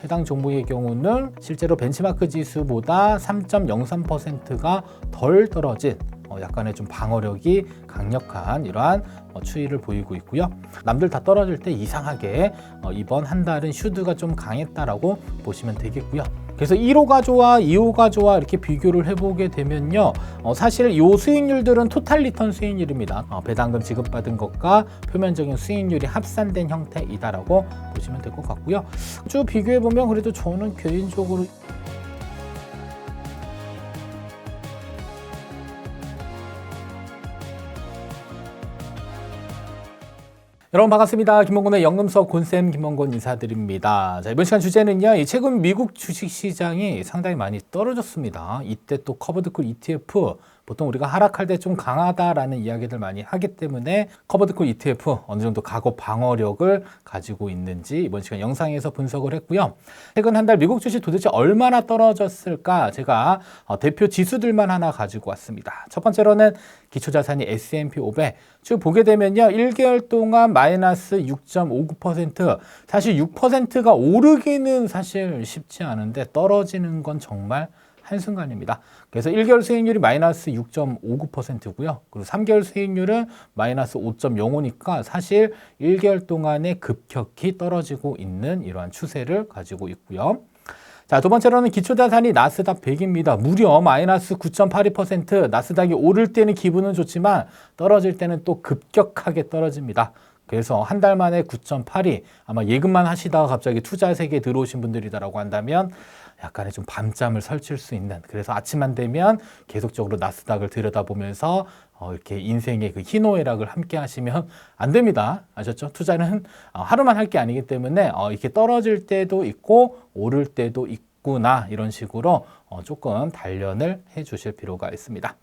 해당 종목의 경우는 실제로 벤치마크 지수보다 3.03%가 덜 떨어진 약간의 좀 방어력이 강력한 이러한 추이를 보이고 있고요. 남들 다 떨어질 때 이상하게 이번 한 달은 슈드가 좀 강했다라고 보시면 되겠고요. 그래서 1호가 좋아, 2호가 좋아 이렇게 비교를 해보게 되면요. 사실 이 수익률들은 토탈 리턴 수익률입니다. 배당금 지급받은 것과 표면적인 수익률이 합산된 형태이다라고 보시면 될 것 같고요. 쭉 비교해보면 그래도 저는 개인적으로 여러분 반갑습니다. 김mon권의 연금석 곤쌤 김mon권 인사드립니다. 자, 이번 시간 주제는요. 최근 미국 주식시장이 상당히 많이 떨어졌습니다. 이때 또 커버드콜 ETF 보통 우리가 하락할 때 좀 강하다라는 이야기들 많이 하기 때문에 커버드콜 ETF 어느 정도 가고 방어력을 가지고 있는지 이번 시간 영상에서 분석을 했고요. 최근 한 달 미국 주식 도대체 얼마나 떨어졌을까 제가 대표 지수들만 하나 가지고 왔습니다. 첫 번째로는 기초자산이 S&P 500 쭉 보게 되면요. 1개월 동안 마이너스 6.59%, 사실 6%가 오르기는 사실 쉽지 않은데 떨어지는 건 정말 한순간입니다. 그래서 1개월 수익률이 마이너스 6.59%고요. 그리고 3개월 수익률은 마이너스 5.05니까 사실 1개월 동안에 급격히 떨어지고 있는 이러한 추세를 가지고 있고요. 자, 두 번째로는 기초자산이 나스닥 100입니다. 무려 마이너스 9.82%, 나스닥이 오를 때는 기분은 좋지만 떨어질 때는 또 급격하게 떨어집니다. 그래서 한 달 만에 9.82, 아마 예금만 하시다가 갑자기 투자 세계에 들어오신 분들이다라고 한다면 약간의 좀 밤잠을 설칠 수 있는, 그래서 아침만 되면 계속적으로 나스닥을 들여다보면서 이렇게 인생의 그 희노애락을 함께 하시면 안 됩니다. 아셨죠? 투자는 하루만 할 게 아니기 때문에 이렇게 떨어질 때도 있고 오를 때도 있구나, 이런 식으로 조금 단련을 해 주실 필요가 있습니다.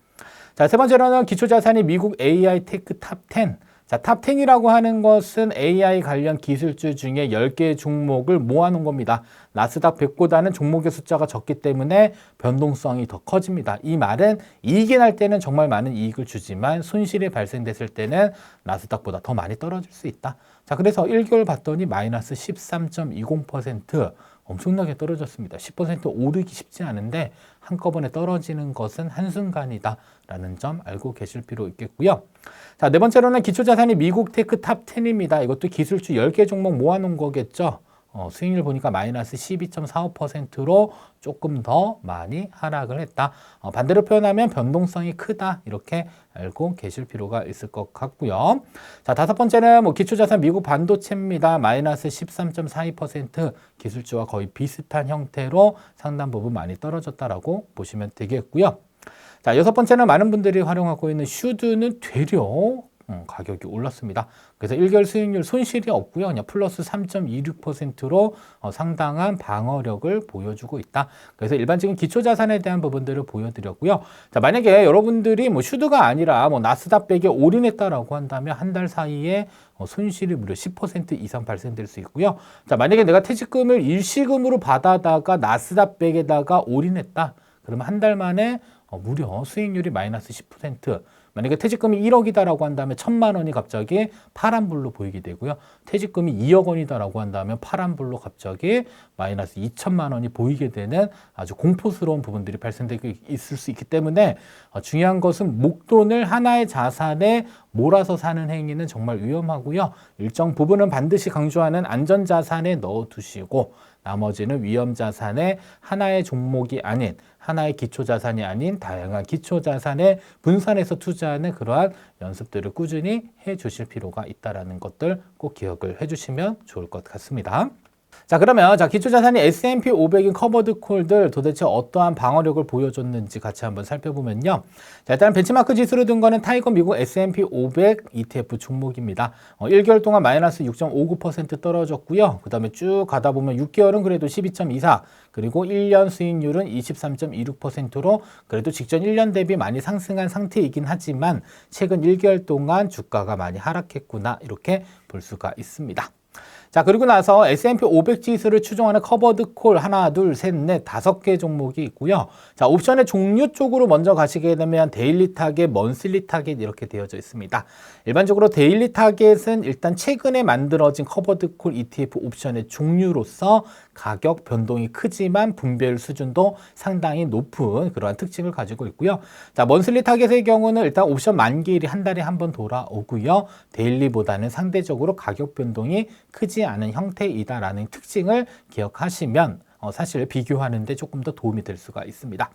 자, 세 번째로는 기초자산이 미국 AI 테크 탑 10. 자, 탑 10이라고 하는 것은 AI 관련 기술주 중에 10개의 종목을 모아놓은 겁니다. 나스닥 100보다는 종목의 숫자가 적기 때문에 변동성이 더 커집니다. 이 말은 이익이 날 때는 정말 많은 이익을 주지만 손실이 발생됐을 때는 나스닥보다 더 많이 떨어질 수 있다. 자, 그래서 1개월 봤더니 마이너스 13.20%, 엄청나게 떨어졌습니다. 10% 오르기 쉽지 않은데 한꺼번에 떨어지는 것은 한순간이다 라는 점 알고 계실 필요 있겠고요. 자, 네 번째로는 기초자산이 미국 테크 탑 10입니다. 이것도 기술주 10개 종목 모아놓은 거겠죠. 수익률 보니까 마이너스 12.45%로 조금 더 많이 하락을 했다. 반대로 표현하면 변동성이 크다, 이렇게 알고 계실 필요가 있을 것 같고요. 자, 다섯 번째는 기초자산 미국 반도체입니다. 마이너스 13.42%, 기술주와 거의 비슷한 형태로 상당 부분 많이 떨어졌다라고 보시면 되겠고요. 자, 여섯 번째는 많은 분들이 활용하고 있는 슈드는 되려 가격이 올랐습니다. 그래서 1개월 수익률 손실이 없고요. 그냥 플러스 3.26%로 상당한 방어력을 보여주고 있다. 그래서 일반적인 기초자산에 대한 부분들을 보여드렸고요. 자, 만약에 여러분들이 슈드가 아니라 나스닥 100에 올인했다라고 한다면 한 달 사이에 손실이 무려 10% 이상 발생될 수 있고요. 자, 만약에 내가 퇴직금을 일시금으로 받아다가 나스닥 100에다가 올인했다. 그러면 한 달 만에 무려 수익률이 마이너스 10%, 만약에 퇴직금이 1억이다라고 한다면 1,000만 원이 갑자기 파란불로 보이게 되고요. 퇴직금이 2억 원이다라고 한다면 파란불로 갑자기 마이너스 2천만 원이 보이게 되는 아주 공포스러운 부분들이 발생되고 있을 수 있기 때문에 중요한 것은 목돈을 하나의 자산에 몰아서 사는 행위는 정말 위험하고요. 일정 부분은 반드시 강조하는 안전자산에 넣어두시고 나머지는 위험자산에 하나의 종목이 아닌, 하나의 기초자산이 아닌 다양한 기초자산에 분산해서 투자하는 그러한 연습들을 꾸준히 해주실 필요가 있다는 것들 꼭 기억을 해주시면 좋을 것 같습니다. 자, 그러면 기초자산이 S&P 500인 커버드콜들 도대체 어떠한 방어력을 보여줬는지 같이 한번 살펴보면요. 자, 일단 벤치마크 지수로 든 거는 타이거 미국 S&P 500 ETF 종목입니다. 1개월 동안 마이너스 6.59% 떨어졌고요. 그 다음에 쭉 가다 보면 6개월은 그래도 12.24, 그리고 1년 수익률은 23.26%로 그래도 직전 1년 대비 많이 상승한 상태이긴 하지만 최근 1개월 동안 주가가 많이 하락했구나, 이렇게 볼 수가 있습니다. 자, 그리고 나서 S&P 500 지수를 추종하는 커버드 콜 하나, 둘, 셋, 넷, 5개 종목이 있고요. 자, 옵션의 종류 쪽으로 먼저 가시게 되면 데일리 타겟, 먼슬리 타겟 이렇게 되어져 있습니다. 일반적으로 데일리 타겟은 일단 최근에 만들어진 커버드 콜 ETF 옵션의 종류로서 가격 변동이 크지만 분배율 수준도 상당히 높은 그러한 특징을 가지고 있고요. 자, 먼슬리 타겟의 경우는 일단 옵션 만기일이 한 달에 한 번 돌아오고요. 데일리보다는 상대적으로 가격 변동이 크지 않은 형태이다라는 특징을 기억하시면 사실 비교하는데 조금 더 도움이 될 수가 있습니다.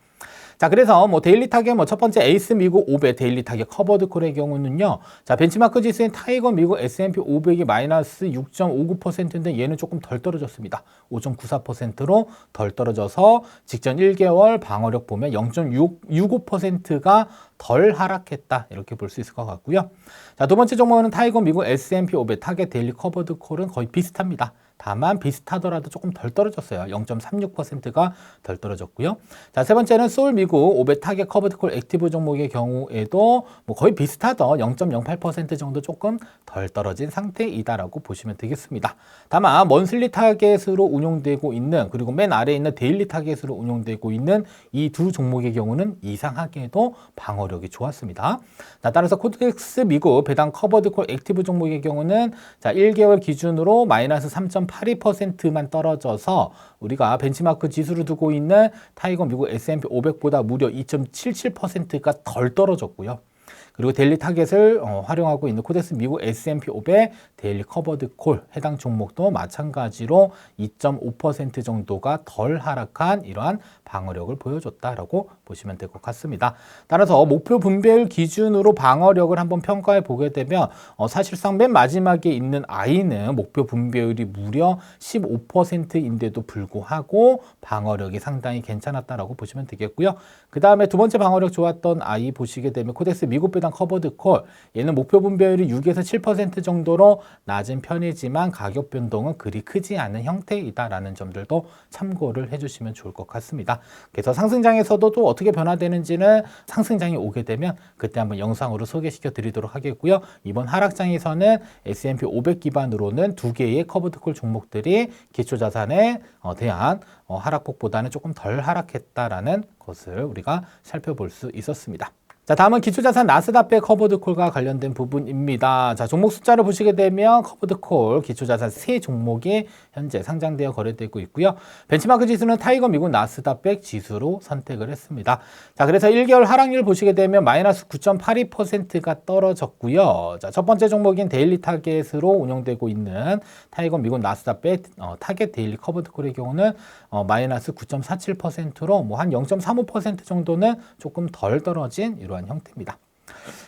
자, 그래서 데일리 타겟 첫 번째 에이스 미국 500 데일리 타겟 커버드 콜의 경우는요. 자, 벤치마크 지수인 타이거 미국 S&P 500이 마이너스 6.59%인데 얘는 조금 덜 떨어졌습니다. 5.94%로 덜 떨어져서 직전 1개월 방어력 보면 0.65%가 덜 하락했다. 이렇게 볼 수 있을 것 같고요. 자, 두 번째 종목은 타이거 미국 S&P 500 타겟 데일리 커버드 콜은 거의 비슷합니다. 다만 비슷하더라도 조금 덜 떨어졌어요. 0.36%가 덜 떨어졌고요. 자, 세 번째는 소울 미국 500 타겟 커버드 콜 액티브 종목의 경우에도 거의 비슷하더 0.08% 정도 조금 덜 떨어진 상태이다라고 보시면 되겠습니다. 다만 먼슬리 타겟으로 운용되고 있는 그리고 맨 아래에 있는 데일리 타겟으로 운용되고 있는 이 두 종목의 경우는 이상하게도 방어력이 좋았습니다. 자, 따라서 코덱스 미국 배당 커버드 콜 액티브 종목의 경우는 자, 1개월 기준으로 마이너스 3.82%만 떨어져서 우리가 벤치마크 지수를 두고 있는 타이거 미국 S&P 500보다 무려 2.77%가 덜 떨어졌고요. 그리고 데일리 타겟을 활용하고 있는 코덱스 미국 S&P 500 데일리 커버드 콜 해당 종목도 마찬가지로 2.5% 정도가 덜 하락한 이러한 방어력을 보여줬다라고 보시면 될 것 같습니다. 따라서 목표 분배율 기준으로 방어력을 한번 평가해 보게 되면 사실상 맨 마지막에 있는 I는 목표 분배율이 무려 15%인데도 불구하고 방어력이 상당히 괜찮았다라고 보시면 되겠고요. 그 다음에 두 번째 방어력 좋았던 I 보시게 되면 코덱스 미국 배당 커버드 콜 얘는 목표 분배율이 6에서 7% 정도로 낮은 편이지만 가격 변동은 그리 크지 않은 형태이다라는 점들도 참고를 해주시면 좋을 것 같습니다. 그래서 상승장에서도 또 어떻게 변화되는지는 상승장이 오게 되면 그때 한번 영상으로 소개시켜 드리도록 하겠고요. 이번 하락장에서는 S&P 500 기반으로는 두 개의 커버드 콜 종목들이 기초자산에 대한 하락폭보다는 조금 덜 하락했다라는 것을 우리가 살펴볼 수 있었습니다. 자, 다음은 기초자산 나스닥백 커버드 콜과 관련된 부분입니다. 자, 종목 숫자를 보시게 되면 커버드 콜 기초자산 세 종목이 현재 상장되어 거래되고 있고요. 벤치마크 지수는 타이거 미국 나스닥백 지수로 선택을 했습니다. 자, 그래서 1개월 하락률 보시게 되면 마이너스 9.82%가 떨어졌고요. 자, 첫 번째 종목인 데일리 타겟으로 운영되고 있는 타이거 미국 나스닥백 타겟 데일리 커버드 콜의 경우는 마이너스 9.47%로 한 0.35% 정도는 조금 덜 떨어진 이러한 형태입니다.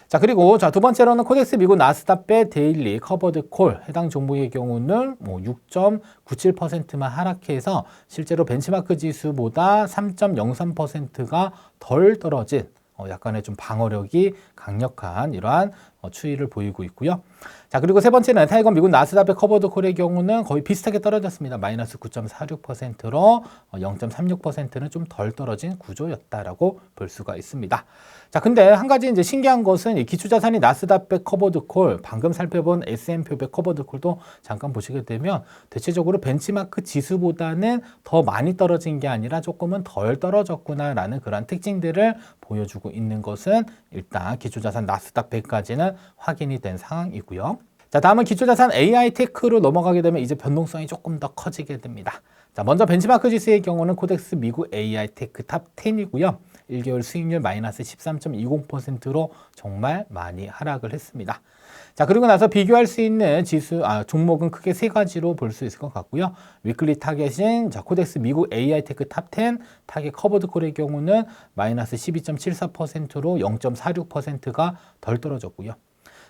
자, 그리고 두 번째로는 코덱스 미국 나스닥백 데일리 커버드 콜 해당 종목의 경우는 6.97%만 하락해서 실제로 벤치마크 지수보다 3.03%가 덜 떨어진 약간의 좀 방어력이 강력한 이러한 추이를 보이고 있고요. 자, 그리고 세 번째는 타이거 미국 나스닥백 커버드 콜의 경우는 거의 비슷하게 떨어졌습니다. 마이너스 9.46%로 0.36%는 좀 덜 떨어진 구조였다라고 볼 수가 있습니다. 자, 근데 한 가지 이제 신기한 것은 이 기초자산이 나스닥백 커버드 콜, 방금 살펴본 S&P 500 커버드 콜도 잠깐 보시게 되면 대체적으로 벤치마크 지수보다는 더 많이 떨어진 게 아니라 조금은 덜 떨어졌구나라는 그런 특징들을 보여주고 있는 것은 일단 기초자산 나스닥 100까지는 확인이 된 상황이고요. 자, 다음은 기초자산 AI 테크로 넘어가게 되면 이제 변동성이 조금 더 커지게 됩니다. 자, 먼저 벤치마크 지수의 경우는 코덱스 미국 AI 테크 탑 10이고요. 1개월 수익률 마이너스 13.20%로 정말 많이 하락을 했습니다. 자, 그리고 나서 비교할 수 있는 종목은 크게 세 가지로 볼 수 있을 것 같고요. 위클리 타겟인 코덱스 미국 AI 테크 탑 10 타겟 커버드 콜의 경우는 마이너스 12.74%로 0.46%가 덜 떨어졌고요.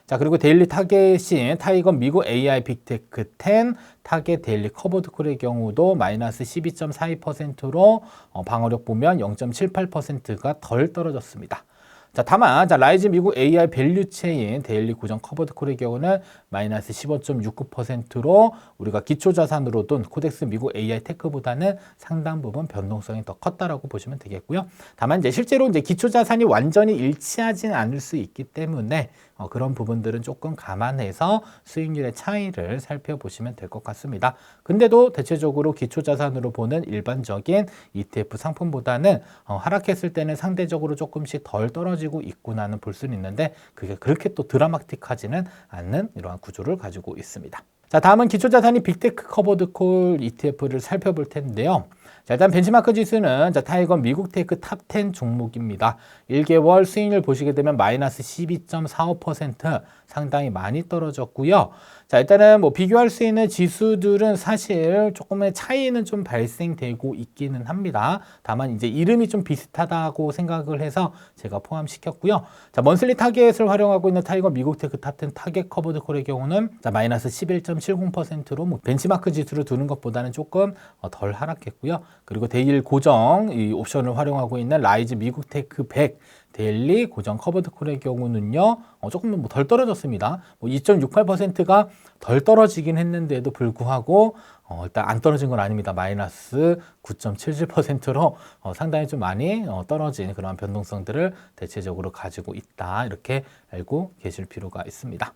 자, 그리고 데일리 타겟인 타이거 미국 AI 빅테크 10 타겟 데일리 커버드 콜의 경우도 마이너스 12.42%로 방어력 보면 0.78%가 덜 떨어졌습니다. 자, 다만 라이즈 미국 AI 밸류체인 데일리 고정 커버드 콜의 경우는 마이너스 15.69%로 우리가 기초자산으로 둔 코덱스 미국 AI 테크보다는 상당 부분 변동성이 더 컸다라고 보시면 되겠고요. 다만 이제 실제로 기초자산이 완전히 일치하지는 않을 수 있기 때문에 그런 부분들은 조금 감안해서 수익률의 차이를 살펴보시면 될 것 같습니다. 근데도 대체적으로 기초자산으로 보는 일반적인 ETF 상품보다는 하락했을 때는 상대적으로 조금씩 덜 떨어지고 있구나는 볼 수는 있는데 그게 그렇게 또 드라마틱하지는 않는 이러한 구조를 가지고 있습니다. 자, 다음은 기초자산이 빅테크 커버드콜 ETF를 살펴볼 텐데요. 자, 일단 벤치마크 지수는 타이거 미국 테크 탑 10 종목입니다. 1개월 수익률 보시게 되면 마이너스 12.45% 상당히 많이 떨어졌고요. 자, 일단은 비교할 수 있는 지수들은 사실 조금의 차이는 좀 발생되고 있기는 합니다. 다만 이제 이름이 좀 비슷하다고 생각을 해서 제가 포함시켰고요. 자, 먼슬리 타겟을 활용하고 있는 타이거 미국 테크 탑 10 타겟 커버드 콜의 경우는 마이너스 11.70%로 벤치마크 지수를 두는 것보다는 조금 덜 하락했고요. 그리고 데일 고정 이 옵션을 활용하고 있는 라이즈 미국 테크 100 데일리 고정 커버드 콜의 경우는요, 조금 덜 떨어졌습니다. 2.68%가 덜 떨어지긴 했는데도 불구하고, 일단 안 떨어진 건 아닙니다. 마이너스 9.77%로 상당히 좀 많이 떨어진 그런 변동성들을 대체적으로 가지고 있다. 이렇게 알고 계실 필요가 있습니다.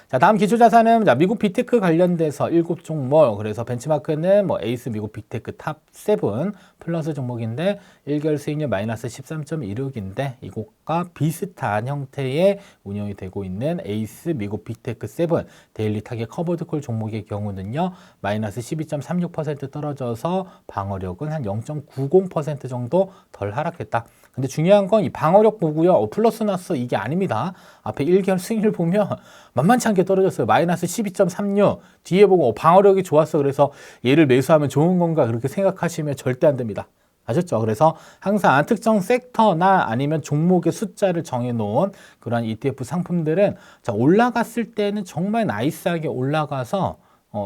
자, 다음 기초자산은 미국 빅테크 관련돼서 7종목, 그래서 벤치마크는 에이스 미국 빅테크 탑 7 플러스 종목인데 1개월 수익률 마이너스 13.16인데 이것과 비슷한 형태의 운영이 되고 있는 에이스 미국 빅테크 7 데일리 타겟 커버드콜 종목의 경우는요, 마이너스 12.36% 떨어져서 방어력은 한 0.90% 정도 덜 하락했다. 근데 중요한 건 이 방어력 보고요. 플러스 나스 이게 아닙니다. 앞에 1개월 수익률 보면 만만치 않게 떨어졌어요. 마이너스 12.36. 뒤에 보고 방어력이 좋았어. 그래서 얘를 매수하면 좋은 건가 그렇게 생각하시면 절대 안 됩니다. 아셨죠? 그래서 항상 특정 섹터나 아니면 종목의 숫자를 정해놓은 그런 ETF 상품들은 올라갔을 때는 정말 나이스하게 올라가서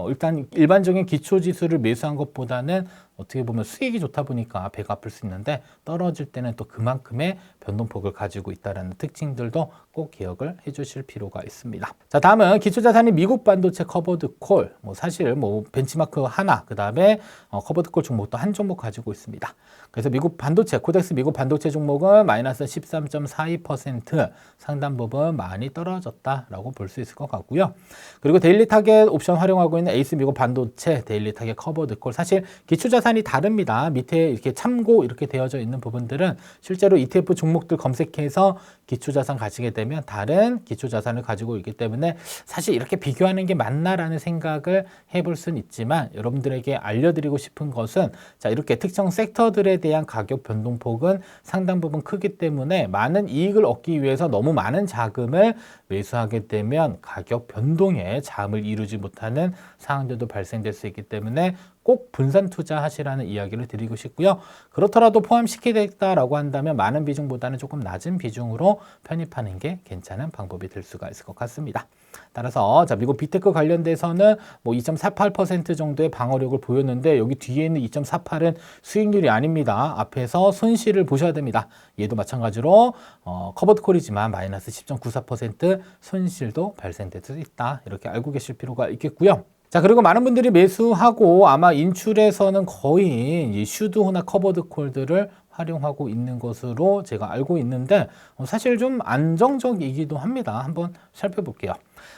일단 일반적인 기초지수를 매수한 것보다는 어떻게 보면 수익이 좋다 보니까 배가 아플 수 있는데 떨어질 때는 또 그만큼의 변동폭을 가지고 있다는 특징들도 꼭 기억을 해주실 필요가 있습니다. 자, 다음은 기초자산이 미국 반도체 커버드 콜. 사실 벤치마크 하나, 그 다음에 커버드 콜 종목도 한 종목 가지고 있습니다. 그래서 미국 반도체, 코덱스 미국 반도체 종목은 마이너스 13.42% 상당 부분 많이 떨어졌다라고 볼 수 있을 것 같고요. 그리고 데일리 타겟 옵션 활용하고 있는 에이스 미국 반도체 데일리 타겟 커버드 콜. 사실 기초자산이 다릅니다. 밑에 이렇게 참고 이렇게 되어져 있는 부분들은 실제로 ETF 종목들 검색해서 기초자산 가지게 되면 다른 기초자산을 가지고 있기 때문에 사실 이렇게 비교하는 게 맞나라는 생각을 해볼 수는 있지만 여러분들에게 알려드리고 싶은 것은 이렇게 특정 섹터들에 대한 가격 변동폭은 상당 부분 크기 때문에 많은 이익을 얻기 위해서 너무 많은 자금을 매수하게 되면 가격 변동에 잠을 이루지 못하는 상황들도 발생될 수 있기 때문에 꼭 분산 투자하시라는 이야기를 드리고 싶고요. 그렇더라도 포함시키겠다라고 한다면 많은 비중보다는 조금 낮은 비중으로 편입하는 게 괜찮은 방법이 될 수가 있을 것 같습니다. 따라서 미국 빅테크 관련돼서는 2.48% 정도의 방어력을 보였는데 여기 뒤에 있는 2.48은 수익률이 아닙니다. 앞에서 손실을 보셔야 됩니다. 얘도 마찬가지로 커버드 콜이지만 마이너스 10.94% 손실도 발생될 수 있다. 이렇게 알고 계실 필요가 있겠고요. 자, 그리고 많은 분들이 매수하고 아마 인출에서는 거의 슈드호나 커버드 콜들을 활용하고 있는 것으로 제가 알고 있는데 사실 좀 안정적이기도 합니다. 한번 살펴볼게요.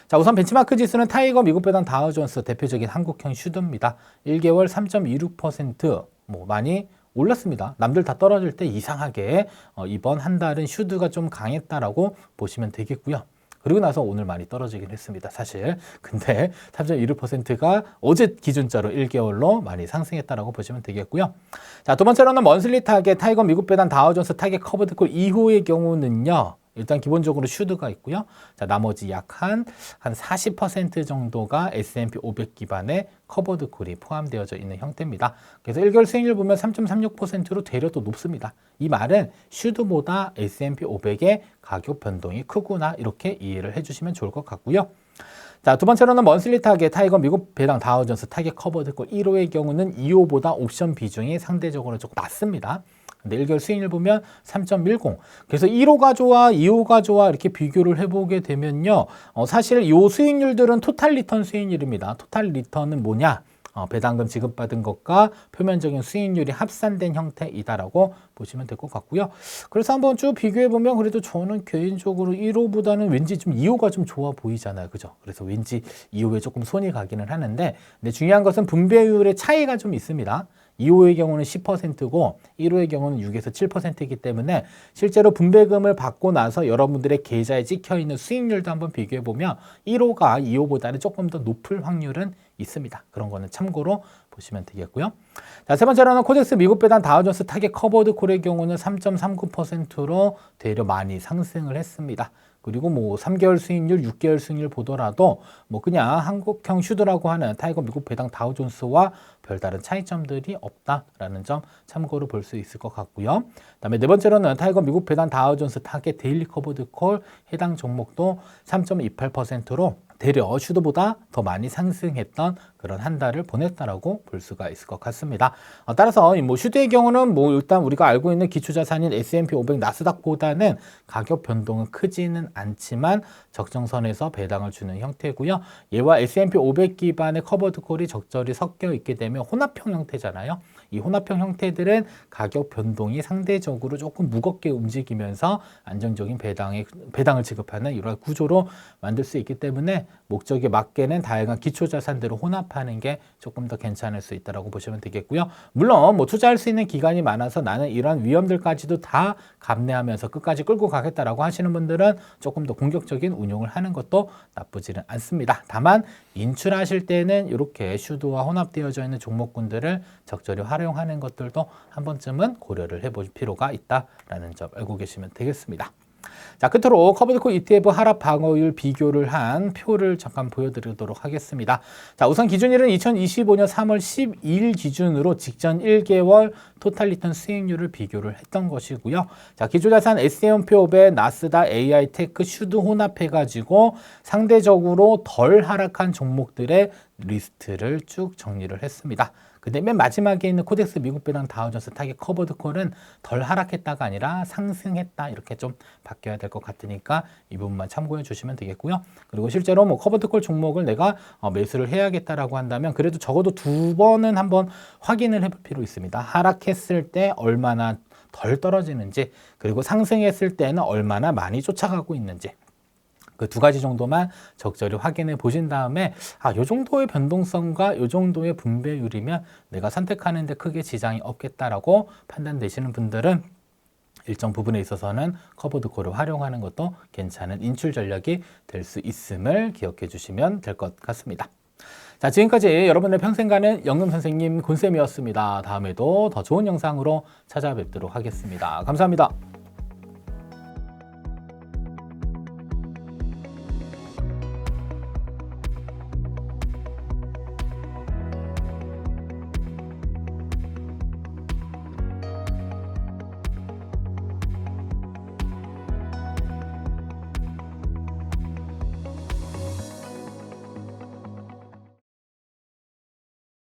자, 우선 벤치마크 지수는 타이거 미국 배당 다우존스 대표적인 한국형 슈드입니다. 1개월 3.26% 많이 올랐습니다. 남들 다 떨어질 때 이상하게 이번 한 달은 슈드가 좀 강했다라고 보시면 되겠고요. 그리고 나서 오늘 많이 떨어지긴 했습니다. 사실. 근데 3.16%가 어제 기준자로 1개월로 많이 상승했다라고 보시면 되겠고요. 자, 두 번째로는 먼슬리 타겟 타이거 미국 배당 다우존스 타겟 커버드콜 2호의 경우는요. 일단 기본적으로 슈드가 있고요. 자, 나머지 약 한 40% 정도가 S&P 500 기반의 커버드 콜이 포함되어져 있는 형태입니다. 그래서 1개월 수익률 보면 3.36%로 되려 더 높습니다. 이 말은 슈드보다 S&P 500의 가격 변동이 크구나 이렇게 이해를 해주시면 좋을 것 같고요. 자, 두 번째로는 먼슬리 타겟 타이거 미국 배당 다우존스 타겟 커버드 콜 1호의 경우는 2호보다 옵션 비중이 상대적으로 조금 낮습니다. 근데 1개월 수익률 보면 3.10. 그래서 1호가 좋아, 2호가 좋아 이렇게 비교를 해보게 되면요. 사실 이 수익률들은 토탈 리턴 수익률입니다. 토탈 리턴은 뭐냐? 배당금 지급받은 것과 표면적인 수익률이 합산된 형태이다라고 보시면 될 것 같고요. 그래서 한번 쭉 비교해보면 그래도 저는 개인적으로 1호보다는 왠지 좀 2호가 좀 좋아 보이잖아요. 그죠? 그래서 왠지 2호에 조금 손이 가기는 하는데 근데 중요한 것은 분배율의 차이가 좀 있습니다. 2호의 경우는 10%고 1호의 경우는 6에서 7%이기 때문에 실제로 분배금을 받고 나서 여러분들의 계좌에 찍혀있는 수익률도 한번 비교해보면 1호가 2호보다는 조금 더 높을 확률은 있습니다. 그런 거는 참고로 보시면 되겠고요. 자, 세 번째로는 코덱스 미국 배당 다우존스 타겟 커버드 콜의 경우는 3.39%로 되려 많이 상승을 했습니다. 그리고 뭐 3개월 수익률, 6개월 수익률 보더라도 뭐 그냥 한국형 슈드라고 하는 타이거 미국 배당 다우존스와 별다른 차이점들이 없다라는 점 참고로 볼 수 있을 것 같고요. 그다음에 네 번째로는 타이거 미국 배당 다우존스 타겟 데일리 커버드 콜 해당 종목도 3.28%로 되려 슈드보다 더 많이 상승했던 그런 한 달을 보냈다라고 볼 수가 있을 것 같습니다. 따라서 뭐 슈드의 경우는 뭐 일단 우리가 알고 있는 기초자산인 S&P 500 나스닥보다는 가격 변동은 크지는 않지만 적정선에서 배당을 주는 형태고요. 얘와 S&P 500 기반의 커버드 콜이 적절히 섞여 있게 되면 혼합형 형태잖아요. 이 혼합형 형태들은 가격 변동이 상대적으로 조금 무겁게 움직이면서 안정적인 배당을 지급하는 이런 구조로 만들 수 있기 때문에 목적에 맞게는 다양한 기초자산들을 혼합하는 게 조금 더 괜찮을 수 있다고 보시면 되겠고요. 물론 뭐 투자할 수 있는 기간이 많아서 나는 이런 위험들까지도 다 감내하면서 끝까지 끌고 가겠다라고 하시는 분들은 조금 더 공격적인 운용을 하는 것도 나쁘지는 않습니다. 다만 인출하실 때는 이렇게 슈드와 혼합되어져 있는 종목군들을 적절히 활용하는 것들도 한 번쯤은 고려를 해볼 필요가 있다라는 점 알고 계시면 되겠습니다. 자, 끝으로 커버드콜 ETF 하락 방어율 비교를 한 표를 잠깐 보여드리도록 하겠습니다. 자, 우선 기준일은 2025년 3월 12일 기준으로 직전 1개월 토탈 리턴 수익률을 비교를 했던 것이고요. 자, 기초자산 S&P 500, 나스닥, AI 테크, 슈드 혼합해가지고 상대적으로 덜 하락한 종목들의 리스트를 쭉 정리를 했습니다. 근데 맨 마지막에 있는 코덱스 미국 배당 다우존스 타겟 커버드 콜은 덜 하락했다가 아니라 상승했다 이렇게 좀 바뀌어야 될 것 같으니까 이 부분만 참고해 주시면 되겠고요. 그리고 실제로 뭐 커버드 콜 종목을 내가 매수를 해야겠다라고 한다면 그래도 적어도 2번은 한번 확인을 해볼 필요 있습니다. 하락했을 때 얼마나 덜 떨어지는지 그리고 상승했을 때는 얼마나 많이 쫓아가고 있는지 그 두 가지 정도만 적절히 확인해 보신 다음에 요 정도의 변동성과 요 정도의 분배율이면 내가 선택하는 데 크게 지장이 없겠다라고 판단되시는 분들은 일정 부분에 있어서는 커버드 콜을 활용하는 것도 괜찮은 인출 전략이 될 수 있음을 기억해 주시면 될 것 같습니다. 자, 지금까지 여러분의 평생 가는 연금 선생님 곤쌤이었습니다. 다음에도 더 좋은 영상으로 찾아뵙도록 하겠습니다. 감사합니다.